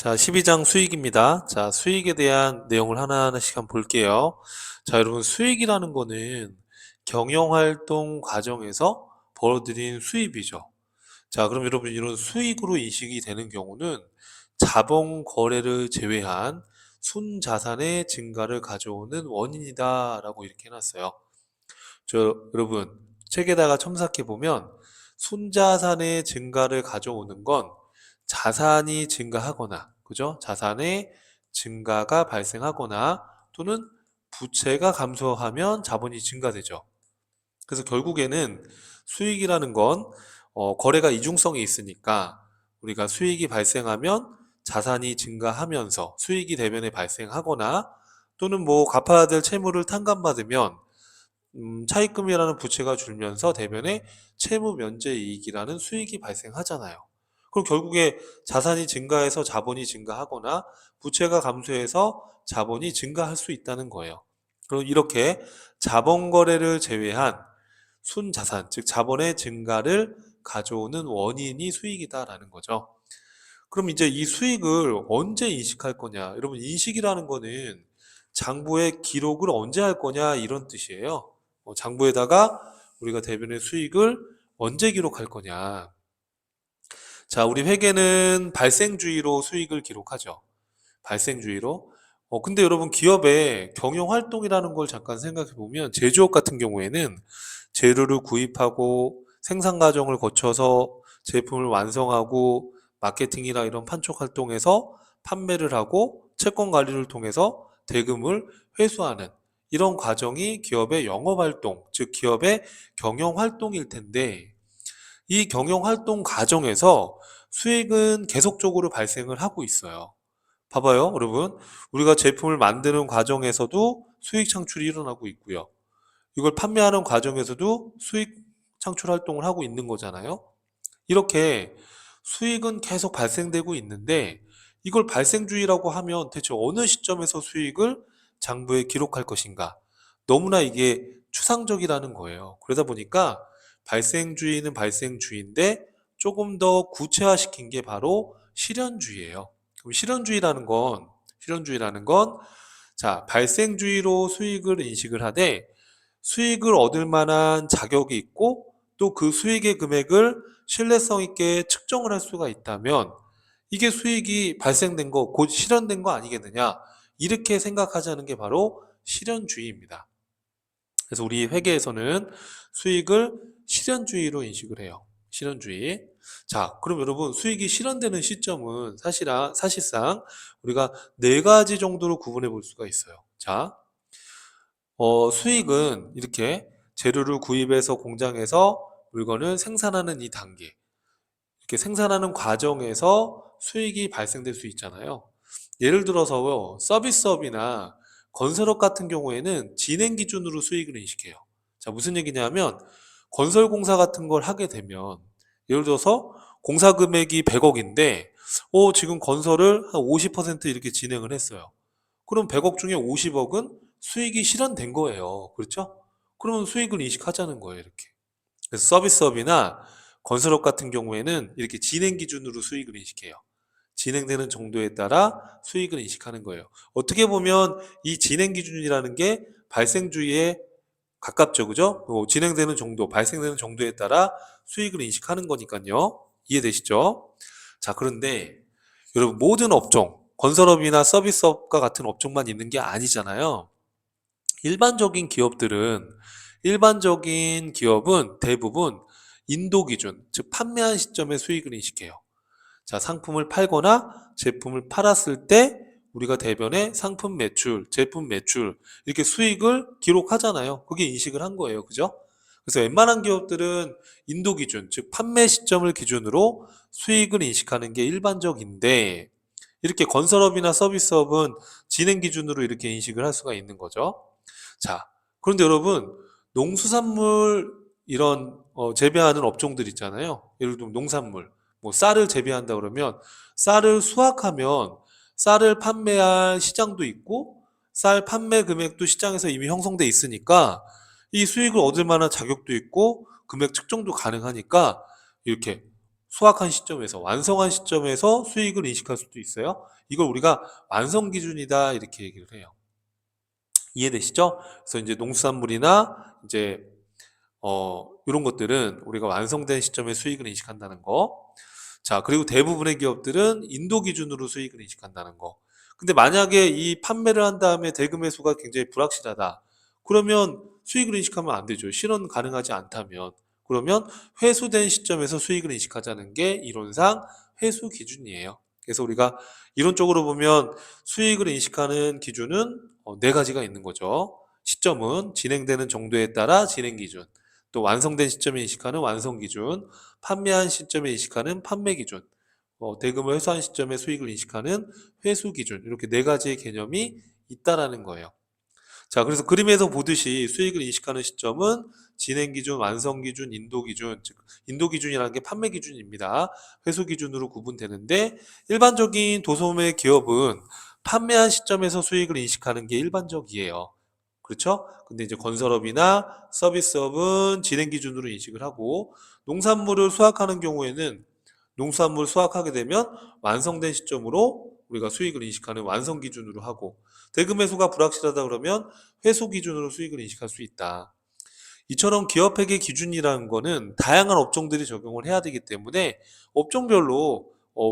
자, 12장 수익입니다. 자, 수익에 대한 내용을 하나하나씩 한번 볼게요. 자, 여러분, 수익이라는 거는 경영활동 과정에서 벌어들인 수입이죠. 자, 그럼 여러분, 이런 수익으로 인식이 되는 경우는 자본 거래를 제외한 순자산의 증가를 가져오는 원인이다라고 이렇게 해놨어요. 여러분, 책에다가 첨삭해 보면 순자산의 증가를 가져오는 건 자산이 증가하거나, 그죠? 자산의 증가가 발생하거나 또는 부채가 감소하면 자본이 증가되죠. 그래서 결국에는 수익이라는 건 거래가 이중성이 있으니까 우리가 수익이 발생하면 자산이 증가하면서 수익이 대변에 발생하거나 또는 뭐 갚아야 될 채무를 탕감받으면 차입금이라는 부채가 줄면서 대변에 채무 면제 이익이라는 수익이 발생하잖아요. 그럼 결국에 자산이 증가해서 자본이 증가하거나 부채가 감소해서 자본이 증가할 수 있다는 거예요. 그럼 이렇게 자본 거래를 제외한 순자산, 즉 자본의 증가를 가져오는 원인이 수익이다라는 거죠. 그럼 이제 이 수익을 언제 인식할 거냐? 여러분, 인식이라는 거는 장부에 기록을 언제 할 거냐 이런 뜻이에요. 장부에다가 우리가 대변의 수익을 언제 기록할 거냐. 자, 우리 회계는 발생주의로 수익을 기록하죠. 발생주의로. 근데 여러분, 기업의 경영활동이라는 걸 잠깐 생각해 보면 제조업 같은 경우에는 재료를 구입하고 생산 과정을 거쳐서 제품을 완성하고 마케팅이나 이런 판촉 활동에서 판매를 하고 채권 관리를 통해서 대금을 회수하는 이런 과정이 기업의 영업활동, 즉 기업의 경영활동일 텐데 이 경영활동 과정에서 수익은 계속적으로 발생을 하고 있어요. 봐봐요, 여러분. 우리가 제품을 만드는 과정에서도 수익 창출이 일어나고 있고요. 이걸 판매하는 과정에서도 수익 창출 활동을 하고 있는 거잖아요. 이렇게 수익은 계속 발생되고 있는데 이걸 발생주의라고 하면 대체 어느 시점에서 수익을 장부에 기록할 것인가? 너무나 이게 추상적이라는 거예요. 그러다 보니까 발생주의는 발생주의인데 조금 더 구체화시킨 게 바로 실현주의예요. 그럼 실현주의라는 건 자, 발생주의로 수익을 인식을 하되 수익을 얻을 만한 자격이 있고 또 그 수익의 금액을 신뢰성 있게 측정을 할 수가 있다면 이게 수익이 발생된 거, 곧 실현된 거 아니겠느냐. 이렇게 생각하자는 게 바로 실현주의입니다. 그래서 우리 회계에서는 수익을 실현주의로 인식을 해요. 실현주의. 자, 그럼 여러분 수익이 실현되는 시점은 사실상 우리가 네 가지 정도로 구분해 볼 수가 있어요. 자, 수익은 이렇게 재료를 구입해서 공장에서 물건을 생산하는 이 단계, 이렇게 생산하는 과정에서 수익이 발생될 수 있잖아요. 예를 들어서 서비스업이나 건설업 같은 경우에는 진행 기준으로 수익을 인식해요. 자, 무슨 얘기냐면 건설공사 같은 걸 하게 되면 예를 들어서 공사 금액이 100억인데 지금 건설을 한 50% 이렇게 진행을 했어요. 그럼 100억 중에 50억은 수익이 실현된 거예요. 그렇죠? 그러면 수익을 인식하자는 거예요, 이렇게. 그래서 서비스업이나 건설업 같은 경우에는 이렇게 진행 기준으로 수익을 인식해요. 진행되는 정도에 따라 수익을 인식하는 거예요. 어떻게 보면 이 진행 기준이라는 게 발생주의에 가깝죠, 그죠? 진행되는 정도, 발생되는 정도에 따라 수익을 인식하는 거니까요. 이해되시죠? 자, 그런데 여러분, 모든 업종, 건설업이나 서비스업과 같은 업종만 있는 게 아니잖아요. 일반적인 기업들은 일반적인 기업은 대부분 인도 기준, 즉 판매한 시점의 수익을 인식해요. 자, 상품을 팔거나 제품을 팔았을 때 우리가 대변에 상품 매출, 제품 매출 이렇게 수익을 기록하잖아요. 그게 인식을 한 거예요. 그죠? 그래서 웬만한 기업들은 인도 기준, 즉 판매 시점을 기준으로 수익을 인식하는 게 일반적인데 이렇게 건설업이나 서비스업은 진행 기준으로 이렇게 인식을 할 수가 있는 거죠. 자, 그런데 여러분, 농수산물 이런 재배하는 업종들 있잖아요. 예를 들면 농산물, 뭐 쌀을 재배한다 그러면 쌀을 수확하면 쌀을 판매할 시장도 있고 쌀 판매 금액도 시장에서 이미 형성돼 있으니까 이 수익을 얻을 만한 자격도 있고 금액 측정도 가능하니까 이렇게 수확한 시점에서, 완성한 시점에서 수익을 인식할 수도 있어요. 이걸 우리가 완성 기준이다 이렇게 얘기를 해요. 이해되시죠? 그래서 이제 농수산물이나 이제 이런 것들은 우리가 완성된 시점에 수익을 인식한다는 거. 자, 그리고 대부분의 기업들은 인도 기준으로 수익을 인식한다는 거. 근데 만약에 이 판매를 한 다음에 대금 회수가 굉장히 불확실하다. 그러면 수익을 인식하면 안 되죠. 실현 가능하지 않다면. 그러면 회수된 시점에서 수익을 인식하자는 게 이론상 회수 기준이에요. 그래서 우리가 이론적으로 보면 수익을 인식하는 기준은 네 가지가 있는 거죠. 시점은 진행되는 정도에 따라 진행 기준, 또 완성된 시점에 인식하는 완성 기준, 판매한 시점에 인식하는 판매 기준, 대금을 회수한 시점에 수익을 인식하는 회수 기준, 이렇게 네 가지의 개념이 있다라는 거예요. 자, 그래서 그림에서 보듯이 수익을 인식하는 시점은 진행 기준, 완성 기준, 인도 기준, 즉 인도 기준이라는 게 판매 기준입니다. 회수 기준으로 구분되는데 일반적인 도소매 기업은 판매한 시점에서 수익을 인식하는 게 일반적이에요. 그렇죠? 근데 이제 건설업이나 서비스업은 진행 기준으로 인식을 하고 농산물을 수확하는 경우에는 농수산물 수확하게 되면 완성된 시점으로 우리가 수익을 인식하는 완성 기준으로 하고 대금 회수가 불확실하다 그러면 회수 기준으로 수익을 인식할 수 있다. 이처럼 기업회계 기준이라는 거는 다양한 업종들이 적용을 해야 되기 때문에 업종별로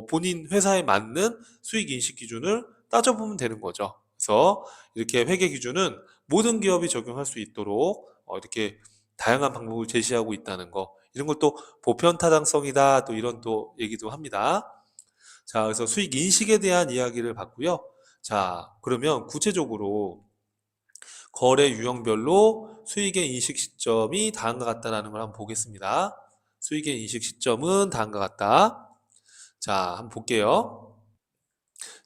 본인 회사에 맞는 수익 인식 기준을 따져보면 되는 거죠. 그래서 이렇게 회계 기준은 모든 기업이 적용할 수 있도록 이렇게 다양한 방법을 제시하고 있다는 거. 이런 걸 또 보편 타당성이다 또 이런 또 얘기도 합니다. 자, 그래서 수익 인식에 대한 이야기를 봤고요. 자, 그러면 구체적으로 거래 유형별로 수익의 인식 시점이 다음과 같다라는 걸 한번 보겠습니다. 수익의 인식 시점은 다음과 같다. 자, 한번 볼게요.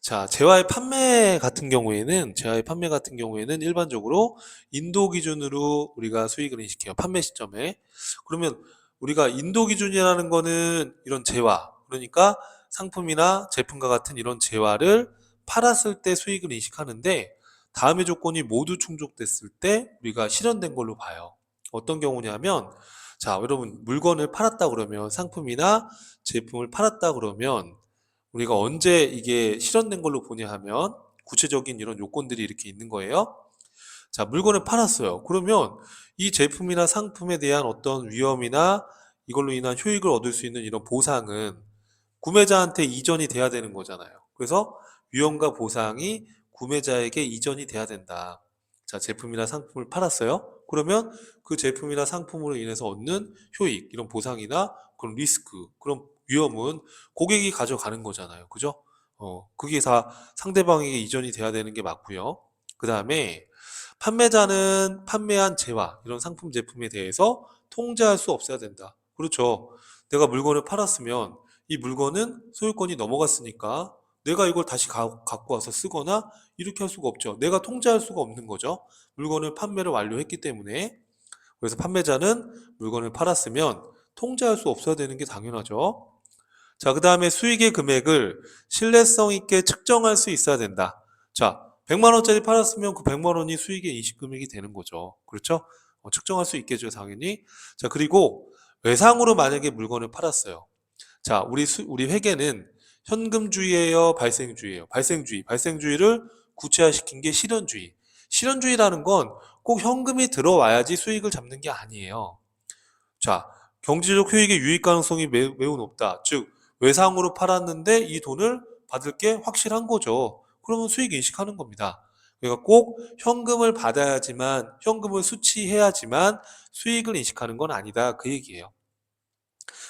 자, 제와의 판매 같은 경우에는 일반적으로 인도 기준으로 우리가 수익을 인식해요. 판매 시점에. 그러면 우리가 인도 기준이라는 거는 이런 재화, 그러니까 상품이나 제품과 같은 이런 재화를 팔았을 때 수익을 인식하는데 다음의 조건이 모두 충족됐을 때 우리가 실현된 걸로 봐요. 어떤 경우냐면 자, 여러분 물건을 팔았다 그러면 상품이나 제품을 팔았다 그러면 우리가 언제 이게 실현된 걸로 보냐 하면 구체적인 이런 요건들이 이렇게 있는 거예요. 자, 물건을 팔았어요. 그러면 이 제품이나 상품에 대한 어떤 위험이나 이걸로 인한 효익을 얻을 수 있는 이런 보상은 구매자한테 이전이 돼야 되는 거잖아요. 그래서 위험과 보상이 구매자에게 이전이 돼야 된다. 자, 제품이나 상품을 팔았어요. 그러면 그 제품이나 상품으로 인해서 얻는 효익, 이런 보상이나 그런 리스크, 그런 위험은 고객이 가져가는 거잖아요. 그죠? 그게 다 상대방에게 이전이 돼야 되는 게 맞고요. 그 다음에 판매자는 판매한 재화, 이런 상품 제품에 대해서 통제할 수 없어야 된다. 그렇죠. 내가 물건을 팔았으면 이 물건은 소유권이 넘어갔으니까 내가 이걸 다시 갖고 와서 쓰거나 이렇게 할 수가 없죠. 내가 통제할 수가 없는 거죠. 물건을 판매를 완료했기 때문에. 그래서 판매자는 물건을 팔았으면 통제할 수 없어야 되는 게 당연하죠. 자, 그 다음에 수익의 금액을 신뢰성 있게 측정할 수 있어야 된다. 자, 100만 원짜리 팔았으면 그 100만 원이 수익의 인식 금액이 되는 거죠. 그렇죠? 측정할 수 있겠죠, 당연히. 자, 그리고 외상으로 만약에 물건을 팔았어요. 자, 우리 회계는 현금주의예요, 발생주의예요? 발생주의. 발생주의를 구체화시킨 게 실현주의. 실현주의라는 건 꼭 현금이 들어와야지 수익을 잡는 게 아니에요. 자, 경제적 효익의 유익 가능성이 매우 높다. 즉, 외상으로 팔았는데 이 돈을 받을 게 확실한 거죠. 그러면 수익 인식하는 겁니다. 그러니까 꼭 현금을 받아야지만, 현금을 수취해야지만 수익을 인식하는 건 아니다. 그 얘기예요.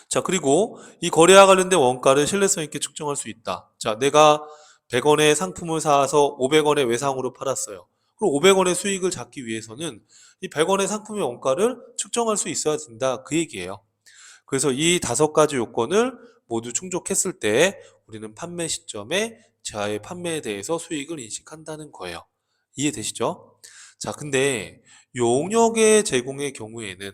자, 그리고 이 거래와 관련된 원가를 신뢰성 있게 측정할 수 있다. 자, 내가 100원의 상품을 사서 500원의 외상으로 팔았어요. 그럼 500원의 수익을 잡기 위해서는 이 100원의 상품의 원가를 측정할 수 있어야 된다. 그 얘기예요. 그래서 이 다섯 가지 요건을 모두 충족했을 때 우리는 판매 시점에 자의 판매에 대해서 수익을 인식한다는 거예요. 이해되시죠? 자, 근데 용역의 제공의 경우에는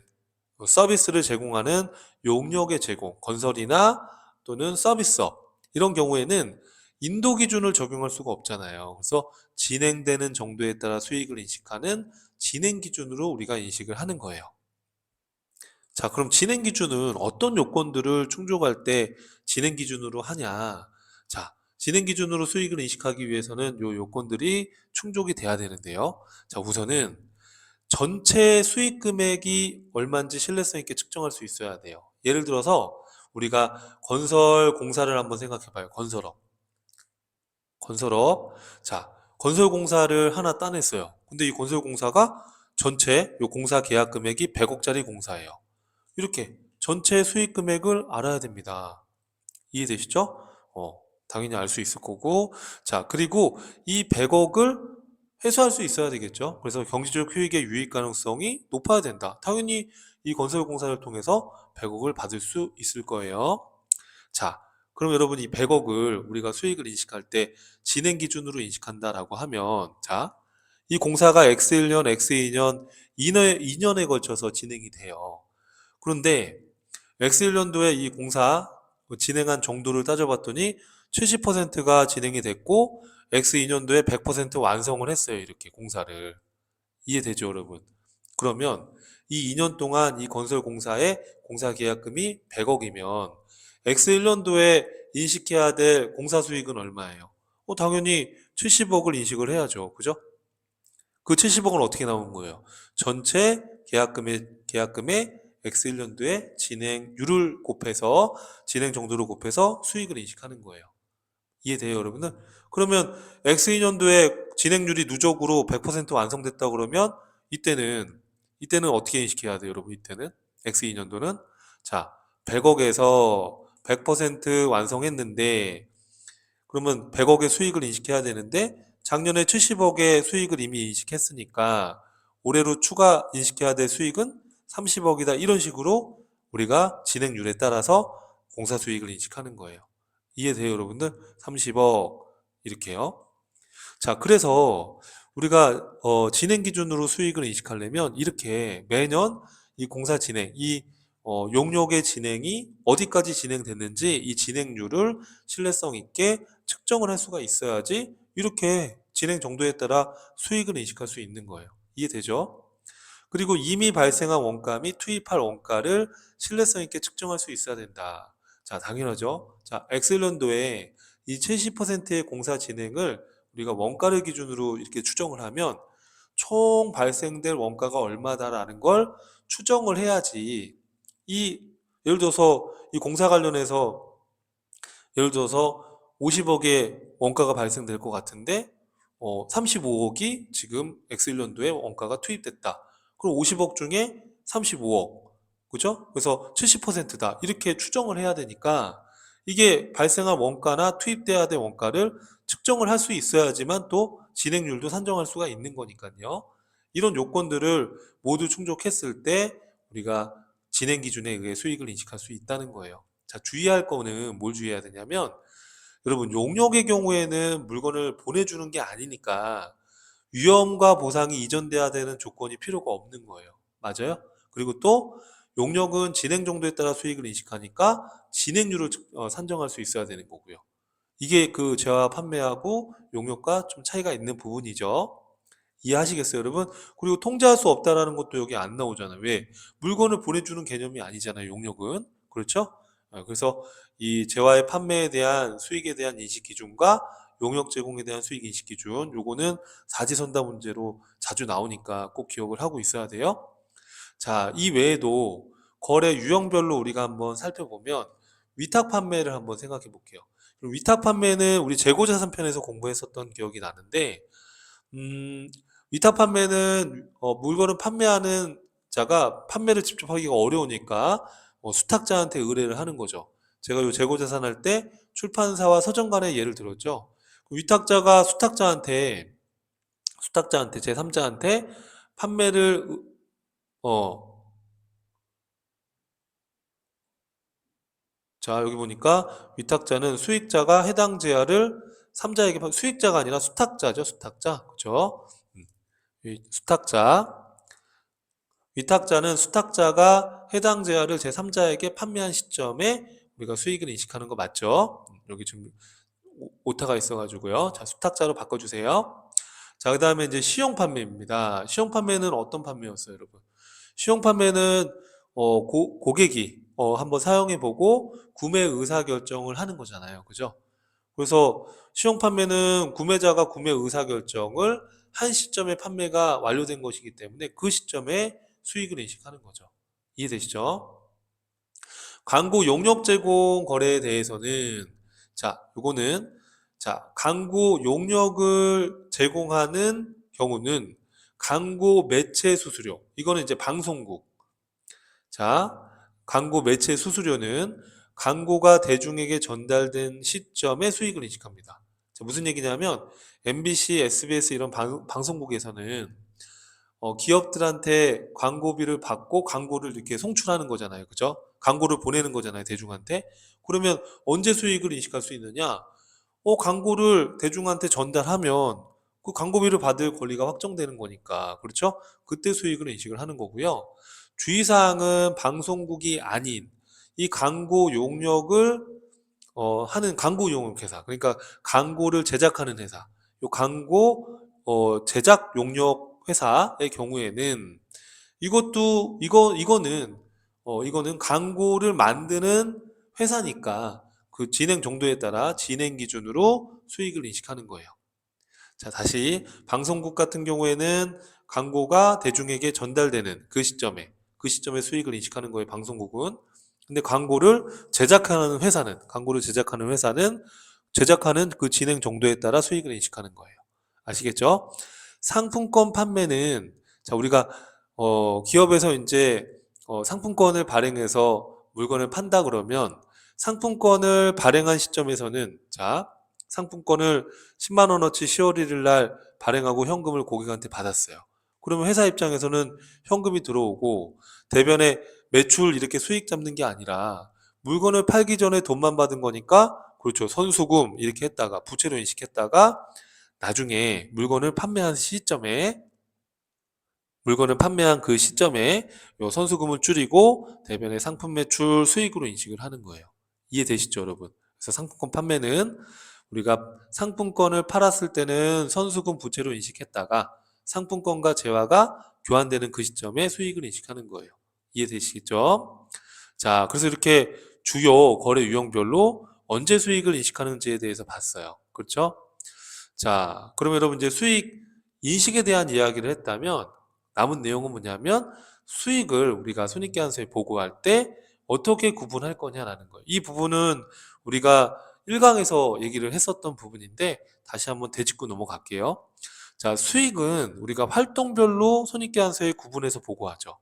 서비스를 제공하는 용역의 제공, 건설이나 또는 서비스업 이런 경우에는 인도 기준을 적용할 수가 없잖아요. 그래서 진행되는 정도에 따라 수익을 인식하는 진행 기준으로 우리가 인식을 하는 거예요. 자, 그럼 진행 기준은 어떤 요건들을 충족할 때 진행 기준으로 하냐? 자, 진행 기준으로 수익을 인식하기 위해서는 요 요건들이 충족이 돼야 되는데요. 자, 우선은 전체 수익 금액이 얼마인지 신뢰성 있게 측정할 수 있어야 돼요. 예를 들어서 우리가 건설 공사를 한번 생각해 봐요. 건설업. 건설업. 자, 건설 공사를 하나 따냈어요. 근데 이 건설 공사가 전체 요 공사 계약 금액이 100억짜리 공사예요. 이렇게 전체 수익 금액을 알아야 됩니다. 이해되시죠? 당연히 알 수 있을 거고. 자, 그리고 이 100억을 회수할 수 있어야 되겠죠. 그래서 경제적 효익의 유익 가능성이 높아야 된다. 당연히 이 건설공사를 통해서 100억을 받을 수 있을 거예요. 자, 그럼 여러분 이 100억을 우리가 수익을 인식할 때 진행 기준으로 인식한다라고 하면, 자, 이 공사가 X1년, X2년, 2년에 걸쳐서 진행이 돼요. 그런데 X1년도에 이 공사 진행한 정도를 따져봤더니 70%가 진행이 됐고 X2년도에 100% 완성을 했어요. 이렇게 공사를. 이해되죠, 여러분? 그러면 이 2년 동안 이 건설 공사의 공사 계약금이 100억이면 X1년도에 인식해야 될 공사 수익은 얼마예요? 당연히 70억을 인식을 해야죠. 그죠? 그 70억은 어떻게 나온 거예요? 전체 계약금의 X1년도에 진행률을 곱해서 진행 정도를 곱해서 수익을 인식하는 거예요. 이해돼요, 여러분은? 그러면 X2년도에 진행률이 누적으로 100% 완성됐다 그러면 이때는 어떻게 인식해야 돼요, 여러분? 이때는 X2년도는 자, 100억에서 100% 완성했는데 그러면 100억의 수익을 인식해야 되는데 작년에 70억의 수익을 이미 인식했으니까 올해로 추가 인식해야 될 수익은 30억이다. 이런 식으로 우리가 진행률에 따라서 공사 수익을 인식하는 거예요. 이해돼요, 여러분들? 30억 이렇게요. 자, 그래서 우리가 진행 기준으로 수익을 인식하려면 이렇게 매년 이 공사 진행, 이 용역의 진행이 어디까지 진행됐는지 이 진행률을 신뢰성 있게 측정을 할 수가 있어야지 이렇게 진행 정도에 따라 수익을 인식할 수 있는 거예요. 이해되죠? 그리고 이미 발생한 원가 및 투입할 원가를 신뢰성 있게 측정할 수 있어야 된다. 자, 당연하죠. 자, 엑셀런도에 이 70%의 공사 진행을 우리가 원가를 기준으로 이렇게 추정을 하면 총 발생될 원가가 얼마다라는 걸 추정을 해야지 이 예를 들어서 이 공사 관련해서 예를 들어서 50억의 원가가 발생될 것 같은데 35억이 지금 엑셀런도에 원가가 투입됐다. 그럼 50억 중에 35억. 그죠? 그래서 70%다. 이렇게 추정을 해야 되니까 이게 발생한 원가나 투입돼야 될 원가를 측정을 할 수 있어야지만 또 진행률도 산정할 수가 있는 거니까요. 이런 요건들을 모두 충족했을 때 우리가 진행 기준에 의해 수익을 인식할 수 있다는 거예요. 자, 주의할 거는 뭘 주의해야 되냐면 여러분 용역의 경우에는 물건을 보내주는 게 아니니까 위험과 보상이 이전돼야 되는 조건이 필요가 없는 거예요. 맞아요? 그리고 또 용역은 진행 정도에 따라 수익을 인식하니까 진행률을 산정할 수 있어야 되는 거고요. 이게 그 제와 판매하고 용역과 좀 차이가 있는 부분이죠. 이해하시겠어요, 여러분? 그리고 통제할 수 없다라는 것도 여기 안 나오잖아요. 왜? 물건을 보내주는 개념이 아니잖아요, 용역은. 그렇죠? 그래서 이 재화의 판매에 대한 수익에 대한 인식 기준과 용역 제공에 대한 수익 인식 기준, 요거는 사지선다 문제로 자주 나오니까 꼭 기억을 하고 있어야 돼요. 자, 이 외에도 거래 유형별로 우리가 한번 살펴보면 위탁 판매를 한번 생각해 볼게요. 위탁 판매는 우리 재고자산 편에서 공부했었던 기억이 나는데, 음, 위탁 판매는 물건을 판매하는 자가 판매를 직접 하기가 어려우니까 수탁자한테 의뢰를 하는 거죠. 제가 요 재고자산 할 때 출판사와 서점간의 예를 들었죠. 그 위탁자가 수탁자한테 제3자한테 판매를 어, 자, 여기 보니까 위탁자는 수익자가 해당 제하를 3자에게 수익자가 아니라 수탁자죠. 수탁자. 그죠? 음, 이 수탁자. 위탁자는 수탁자가 해당 제하를 제3자에게 판매한 시점에 우리가 수익을 인식하는 거 맞죠? 여기 지금 오타가 있어가지고요. 자, 수탁자로 바꿔주세요. 자, 그다음에 이제 시용 판매입니다. 시용 판매는 어떤 판매였어요, 여러분? 시용 판매는 고객이 한번 사용해보고 구매 의사결정을 하는 거잖아요. 그죠? 그래서 시용 판매는 구매자가 구매 의사결정을 한 시점에 판매가 완료된 것이기 때문에 그 시점에 수익을 인식하는 거죠. 이해되시죠? 광고 용역 제공 거래에 대해서는 요거는 광고 용역을 제공하는 경우는 광고 매체 수수료 이거는 이제 방송국 자, 광고 매체 수수료는 광고가 대중에게 전달된 시점에 수익을 인식합니다. 무슨 얘기냐면 MBC, SBS 이런 방송국에서는 기업들한테 광고비를 받고 광고를 이렇게 송출하는 거잖아요. 그죠? 광고를 보내는 거잖아요. 대중한테. 그러면 언제 수익을 인식할 수 있느냐? 광고를 대중한테 전달하면 그 광고비를 받을 권리가 확정되는 거니까. 그렇죠? 그때 수익을 인식을 하는 거고요. 주의사항은 방송국이 아닌 이 광고 용역을 하는 광고 용역 회사. 그러니까 광고를 제작하는 회사. 요 광고 제작 용역 회사의 경우에는 이거는 광고를 만드는 회사니까 그 진행 정도에 따라 진행 기준으로 수익을 인식하는 거예요. 다시 방송국 같은 경우에는 광고가 대중에게 전달되는 그 시점에 수익을 인식하는 거예요, 방송국은. 근데 광고를 제작하는 회사는 제작하는 그 진행 정도에 따라 수익을 인식하는 거예요. 아시겠죠? 상품권 판매는 우리가 기업에서 이제 상품권을 발행해서 물건을 판다 그러면 상품권을 발행한 시점에서는 상품권을 10만 원어치 10월 1일 날 발행하고 현금을 고객한테 받았어요. 그러면 회사 입장에서는 현금이 들어오고 대변에 매출 이렇게 수익 잡는 게 아니라 물건을 팔기 전에 돈만 받은 거니까 그렇죠. 선수금 이렇게 했다가 부채로 인식했다가 나중에 물건을 판매한 그 시점에 요 선수금을 줄이고 대변의 상품 매출 수익으로 인식을 하는 거예요. 이해되시죠, 여러분? 그래서 상품권 판매는 우리가 상품권을 팔았을 때는 선수금 부채로 인식했다가 상품권과 재화가 교환되는 그 시점에 수익을 인식하는 거예요. 이해되시겠죠? 그래서 이렇게 주요 거래 유형별로 언제 수익을 인식하는지에 대해서 봤어요. 그렇죠? 그러면 여러분 이제 수익 인식에 대한 이야기를 했다면 남은 내용은 뭐냐면 수익을 우리가 손익계산서에 보고할 때 어떻게 구분할 거냐라는 거예요. 이 부분은 우리가 1강에서 얘기를 했었던 부분인데 다시 한번 되짚고 넘어갈게요. 수익은 우리가 활동별로 손익계산서에 구분해서 보고하죠.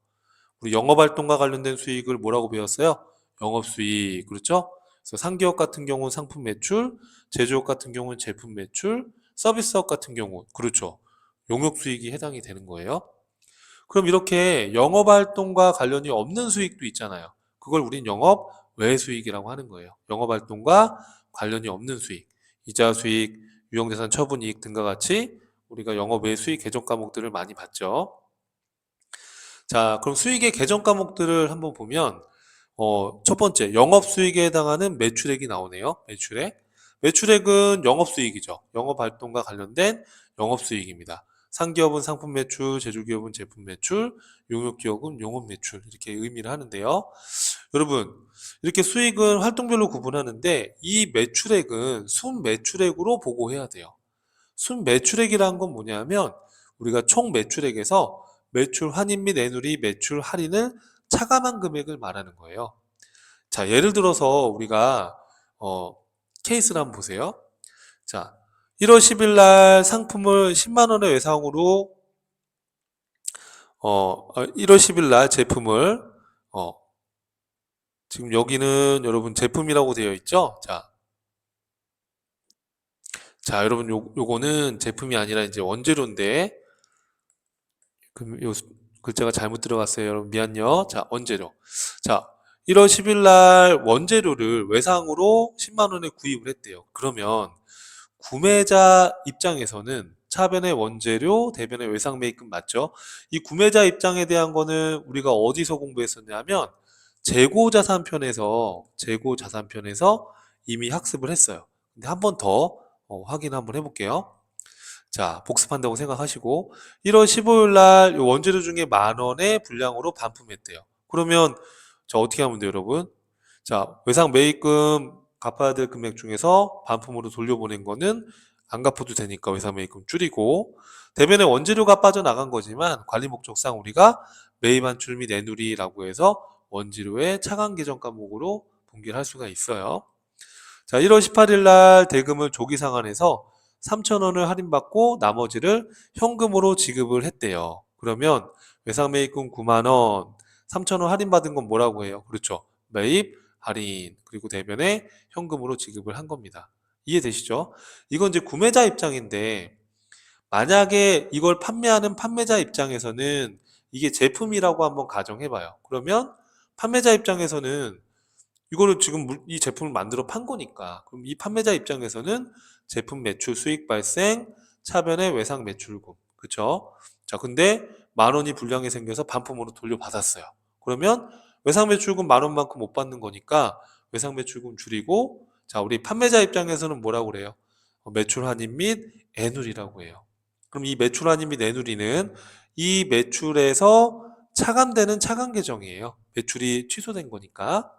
우리 영업활동과 관련된 수익을 뭐라고 배웠어요? 영업수익. 그렇죠? 그래서 상기업 같은 경우는 상품 매출, 제조업 같은 경우는 제품 매출, 서비스업 같은 경우, 그렇죠. 용역수익이 해당이 되는 거예요. 그럼 이렇게 영업활동과 관련이 없는 수익도 있잖아요. 그걸 우린 영업 외수익이라고 하는 거예요. 영업활동과 관련이 없는 수익, 이자 수익, 유형자산 처분이익 등과 같이 우리가 영업 외수익 개정 과목들을 많이 봤죠. 그럼 수익의 개정 과목들을 한번 보면 첫 번째 영업수익에 해당하는 매출액이 나오네요. 매출액은 영업수익이죠. 영업활동과 관련된 영업수익입니다. 상기업은 상품 매출, 제조기업은 제품 매출, 용역기업은 용업 매출 이렇게 의미를 하는데요. 여러분 이렇게 수익은 활동별로 구분하는데 이 매출액은 순매출액으로 보고해야 돼요. 순매출액이라는 건 뭐냐면 우리가 총 매출액에서 매출 환입 및 애누리 매출 할인을 차감한 금액을 말하는 거예요. 예를 들어서 우리가 케이스를 한번 보세요. 1월 10일 날 상품을 10만 원의 외상으로 1월 10일 날 제품을 지금 여기는 여러분 제품이라고 되어 있죠? 여러분 요거는 제품이 아니라 이제 원재료인데 그럼 요 글자가 잘못 들어갔어요. 여러분 미안요. 원재료. 1월 10일 날 원재료를 외상으로 10만 원에 구입을 했대요. 그러면 구매자 입장에서는 차변의 원재료, 대변의 외상 매입금 맞죠? 이 구매자 입장에 대한 거는 우리가 어디서 공부했었냐면 재고자산편에서 이미 학습을 했어요. 근데 한 번 더 확인 한번 해볼게요. 복습한다고 생각하시고 1월 15일 날 원재료 중에 만 원의 분량으로 반품했대요. 그러면 자, 어떻게 하면 돼요, 여러분? 자, 외상 매입금 갚아야 될 금액 중에서 반품으로 돌려보낸 거는 안 갚아도 되니까 외상 매입금 줄이고, 대변에 원재료가 빠져나간 거지만 관리 목적상 우리가 매입한출 및 내누리라고 해서 원재료의 차감 계정 과목으로 분기를 할 수가 있어요. 자, 1월 18일 날 대금을 조기 상환해서 3,000원을 할인받고 나머지를 현금으로 지급을 했대요. 그러면 외상 매입금 9만 원, 3,000원 할인받은 건 뭐라고 해요? 그렇죠. 매입, 할인, 그리고 대변에 현금으로 지급을 한 겁니다. 이해되시죠? 이건 이제 구매자 입장인데, 만약에 이걸 판매하는 판매자 입장에서는 이게 제품이라고 한번 가정해봐요. 그러면 판매자 입장에서는 이거를 지금 이 제품을 만들어 판 거니까, 그럼 이 판매자 입장에서는 제품 매출 수익 발생, 차변의 외상 매출금, 그쵸? 자, 근데 10,000원이 불량이 생겨서 반품으로 돌려받았어요. 그러면 외상 매출금 10,000원만큼 못 받는 거니까 외상 매출금 줄이고, 자, 우리 판매자 입장에서는 뭐라고 그래요? 매출 할인 및 애누리라고 해요. 그럼 이 매출 할인 및 애누리는 이 매출에서 차감되는 차감 계정이에요. 매출이 취소된 거니까.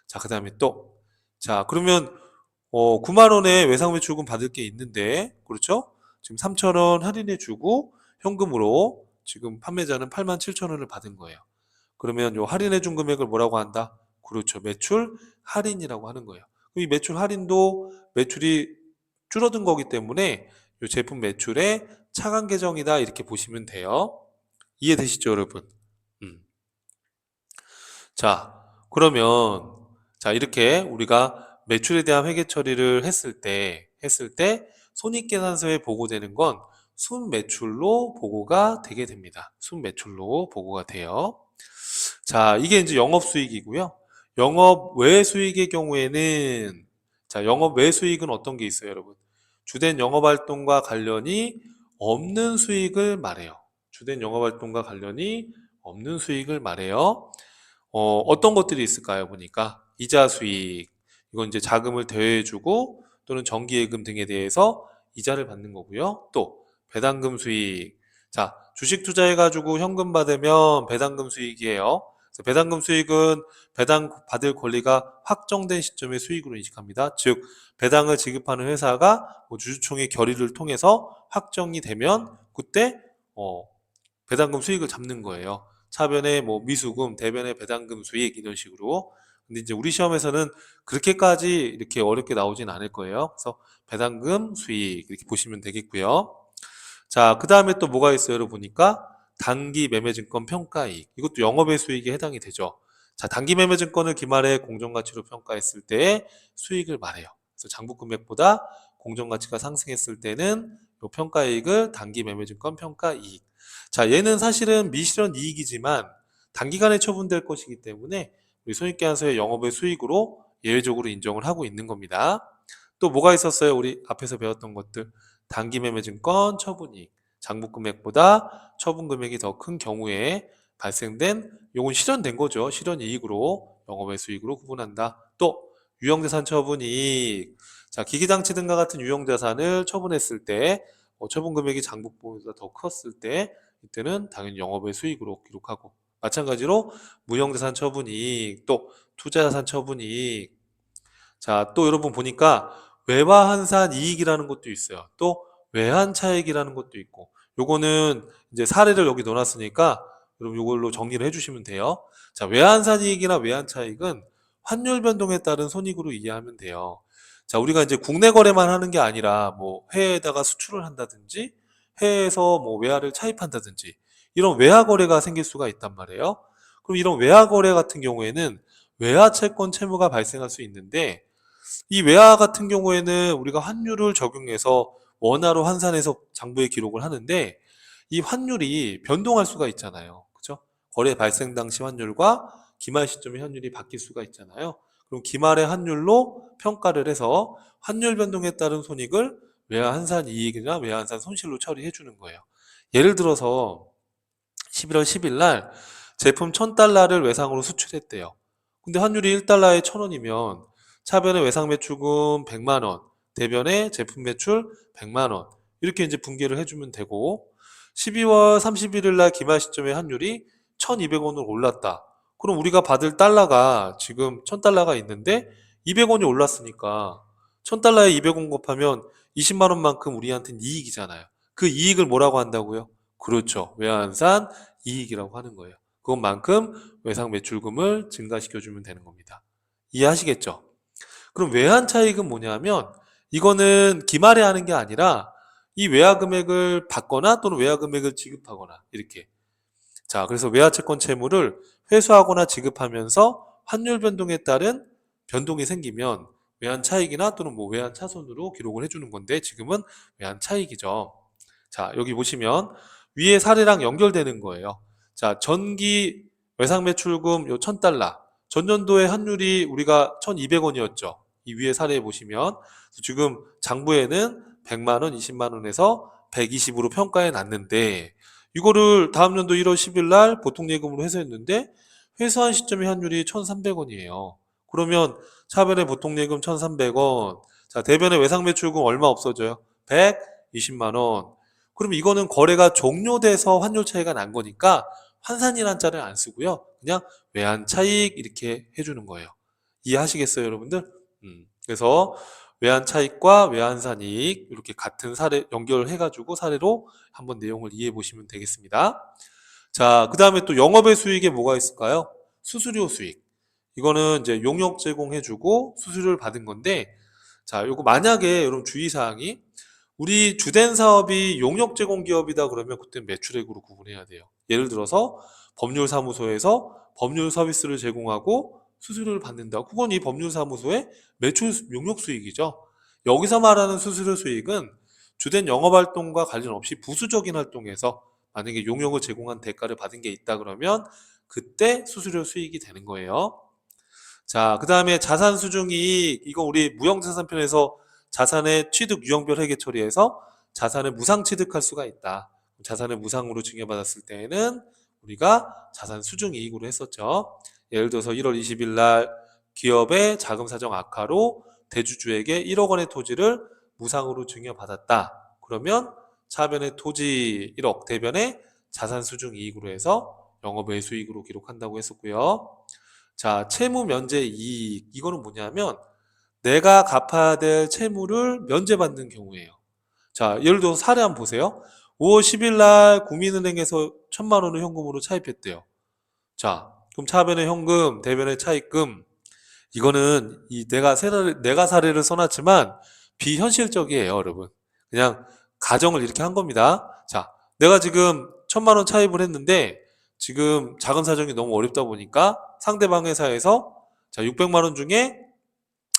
자, 그 다음에 또, 자, 그러면, 9만 원에 외상 매출금 받을 게 있는데, 그렇죠? 지금 3,000원 할인해주고, 현금으로 지금 판매자는 87,000원을 받은 거예요. 그러면 요 할인해준 금액을 뭐라고 한다? 그렇죠. 매출 할인이라고 하는 거예요. 그럼 이 매출 할인도 매출이 줄어든 거기 때문에 이 제품 매출의 차감 계정이다. 이렇게 보시면 돼요. 이해되시죠, 여러분? 음. 자, 그러면 자, 이렇게 우리가 매출에 대한 회계 처리를 했을 때 손익계산서에 보고되는 건 순매출로 보고가 되게 됩니다. 순매출로 보고가 돼요. 자, 이게 이제 영업수익이고요. 영업 외 수익의 경우에는 자, 영업 외 수익은 어떤 게 있어요, 여러분? 주된 영업활동과 관련이 없는 수익을 말해요. 주된 영업활동과 관련이 없는 수익을 말해요. 어떤 것들이 있을까요? 보니까 이자 수익, 이건 이제 자금을 대여해주고 또는 정기예금 등에 대해서 이자를 받는 거고요. 또 배당금 수익, 자, 주식 투자해가지고 현금 받으면 배당금 수익이에요. 그래서 배당금 수익은 배당 받을 권리가 확정된 시점의 수익으로 인식합니다. 즉 배당을 지급하는 회사가 뭐 주주총회 결의를 통해서 확정이 되면 그때 배당금 수익을 잡는 거예요. 차변의 뭐 미수금, 대변의 배당금 수익 이런 식으로. 근데 이제 우리 시험에서는 그렇게까지 이렇게 어렵게 나오진 않을 거예요. 그래서 배당금 수익 이렇게 보시면 되겠고요. 자, 그 다음에 또 뭐가 있어요? 여러분 보니까 단기 매매증권 평가이익. 이것도 영업의 수익에 해당이 되죠. 자, 단기 매매증권을 기말에 공정가치로 평가했을 때 수익을 말해요. 그래서 장부금액보다 공정가치가 상승했을 때는 이 평가이익을 단기 매매증권 평가이익. 자, 얘는 사실은 미실현 이익이지만 단기간에 처분될 것이기 때문에 우리 손익계산서의 영업의 수익으로 예외적으로 인정을 하고 있는 겁니다. 또 뭐가 있었어요? 우리 앞에서 배웠던 것들. 단기 매매증권 처분이익. 장부금액보다 처분금액이 더 큰 경우에 발생된, 요건 실현된 거죠. 실현이익으로 영업의 수익으로 구분한다. 또 유형자산 처분이익. 자, 기기장치 등과 같은 유형자산을 처분했을 때 처분금액이 장부금액보다 더 컸을 때 이때는 당연히 영업의 수익으로 기록하고, 마찬가지로 무형자산 처분이익, 또 투자자산 처분이익. 자, 또 여러분 보니까 외화환산 이익이라는 것도 있어요. 또 외환차익이라는 것도 있고, 요거는 이제 사례를 여기 넣어놨으니까 여러분 요걸로 정리를 해주시면 돼요. 자, 외환산 이익이나 외환차익은 환율 변동에 따른 손익으로 이해하면 돼요. 자, 우리가 이제 국내 거래만 하는 게 아니라 뭐 해외에다가 수출을 한다든지 해외에서 뭐 외화를 차입한다든지 이런 외화 거래가 생길 수가 있단 말이에요. 그럼 이런 외화 거래 같은 경우에는 외화 채권 채무가 발생할 수 있는데, 이 외화 같은 경우에는 우리가 환율을 적용해서 원화로 환산해서 장부에 기록을 하는데 이 환율이 변동할 수가 있잖아요. 그죠? 거래 발생 당시 환율과 기말 시점의 환율이 바뀔 수가 있잖아요. 그럼 기말의 환율로 평가를 해서 환율 변동에 따른 손익을 외화 환산 이익이나 외화 환산 손실로 처리해 주는 거예요. 예를 들어서 11월 10일 날 제품 1000달러를 외상으로 수출했대요. 근데 환율이 1달러에 1000원이면 차변의 외상 매출금 100만 원, 대변의 제품 매출 100만 원. 이렇게 이제 분계를 해주면 되고, 12월 31일 날 기말 시점의 환율이 1200원으로 올랐다. 그럼 우리가 받을 달러가 지금 1000달러가 있는데 200원이 올랐으니까 1000달러에 200원 곱하면 20만 원만큼 우리한테는 이익이잖아요. 그 이익을 뭐라고 한다고요? 그렇죠. 외환산 이익이라고 하는 거예요. 그것만큼 외상 매출금을 증가시켜주면 되는 겁니다. 이해하시겠죠? 그럼 외환 차익은 뭐냐면 이거는 기말에 하는 게 아니라 이 외화 금액을 받거나 또는 외화 금액을 지급하거나 이렇게. 자, 그래서 외화 채권 채무를 회수하거나 지급하면서 환율 변동에 따른 변동이 생기면 외환 차익이나 또는 뭐 외환 차손으로 기록을 해주는 건데 지금은 외환 차익이죠. 자, 여기 보시면 위에 사례랑 연결되는 거예요. 자, 전기 외상 매출금 요 1000달러. 전년도의 환율이 우리가 1200원이었죠. 이 위에 사례에 보시면 지금 장부에는 100만 원, 20만 원에서 120으로 평가해 놨는데 이거를 다음 연도 1월 10일 날 보통 예금으로 회수했는데 회수한 시점의 환율이 1,300원이에요. 그러면 차변의 보통 예금 1,300원. 자, 대변의 외상 매출금 얼마 없어져요? 120만 원. 그럼 이거는 거래가 종료돼서 환율 차이가 난 거니까 환산이란 자를 안 쓰고요. 그냥 외환 차익 이렇게 해주는 거예요. 이해하시겠어요, 여러분들? 그래서 외환 차익과 외환산 이익 이렇게 같은 사례 연결해가지고 사례로 한번 내용을 이해해 보시면 되겠습니다. 자, 그 다음에 또 영업의 수익에 뭐가 있을까요? 수수료 수익. 이거는 이제 용역 제공해주고 수수료를 받은 건데, 자, 요거 만약에 여러분 주의사항이 우리 주된 사업이 용역 제공 기업이다 그러면 그때 매출액으로 구분해야 돼요. 예를 들어서 법률사무소에서 법률 서비스를 제공하고 수수료를 받는다. 그건 이 법률사무소의 매출 용역 수익이죠. 여기서 말하는 수수료 수익은 주된 영업활동과 관련 없이 부수적인 활동에서 만약에 용역을 제공한 대가를 받은 게 있다 그러면 그때 수수료 수익이 되는 거예요. 자, 그 다음에 자산 수중이익. 이거 우리 무형자산편에서 자산의 취득 유형별 회계 처리해서 자산을 무상 취득할 수가 있다. 자산을 무상으로 증여받았을 때에는 우리가 자산 수중이익으로 했었죠. 예를 들어서 1월 20일 날 기업의 자금 사정 악화로 대주주에게 1억 원의 토지를 무상으로 증여받았다. 그러면 차변의 토지 1억, 대변의 자산 수중이익으로 해서 영업외 수익으로 기록한다고 했었고요. 자, 채무 면제 이익. 이거는 뭐냐면 내가 갚아야 될 채무를 면제받는 경우예요. 자, 예를 들어서 사례 한번 보세요. 5월 10일 날 국민은행에서 1000만 원을 현금으로 차입했대요. 자, 그럼 차변의 현금, 대변의 차입금. 이거는 이 내가 사례를 써놨지만 비현실적이에요, 여러분. 그냥 가정을 이렇게 한 겁니다. 자, 내가 지금 1000만 원 차입을 했는데 지금 자금 사정이 너무 어렵다 보니까 상대방 회사에서 자, 600만 원 중에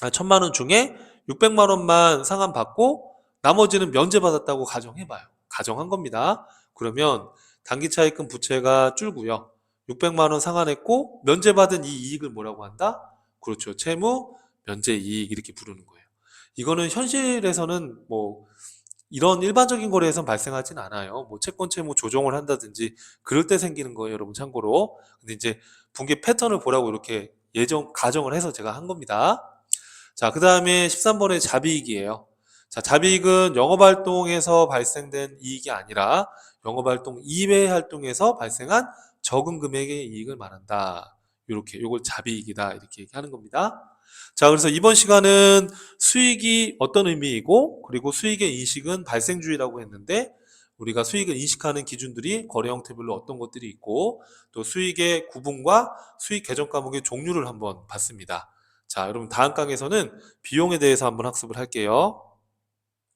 1000만 원 중에 600만 원만 상환받고 나머지는 면제받았다고 가정해봐요. 가정한 겁니다. 그러면 단기 차입금 부채가 줄고요. 600만 원 상환했고 면제받은 이 이익을 뭐라고 한다? 그렇죠. 채무 면제 이익 이렇게 부르는 거예요. 이거는 현실에서는 뭐 이런 일반적인 거래에선 발생하진 않아요. 뭐 채권 채무 조정을 한다든지 그럴 때 생기는 거예요, 여러분 참고로. 근데 이제 분기 패턴을 보라고 이렇게 가정을 해서 제가 한 겁니다. 자, 그 다음에 13번의 자비익이에요. 자, 자비익은 영업활동에서 발생된 이익이 아니라 영업활동 이외의 활동에서 발생한 적은 금액의 이익을 말한다. 이렇게, 요걸 자비익이다. 이렇게 얘기하는 겁니다. 자, 그래서 이번 시간은 수익이 어떤 의미이고, 그리고 수익의 인식은 발생주의라고 했는데, 우리가 수익을 인식하는 기준들이 거래 형태별로 어떤 것들이 있고, 또 수익의 구분과 수익 계정 과목의 종류를 한번 봤습니다. 자, 여러분 다음 강에서는 비용에 대해서 한번 학습을 할게요.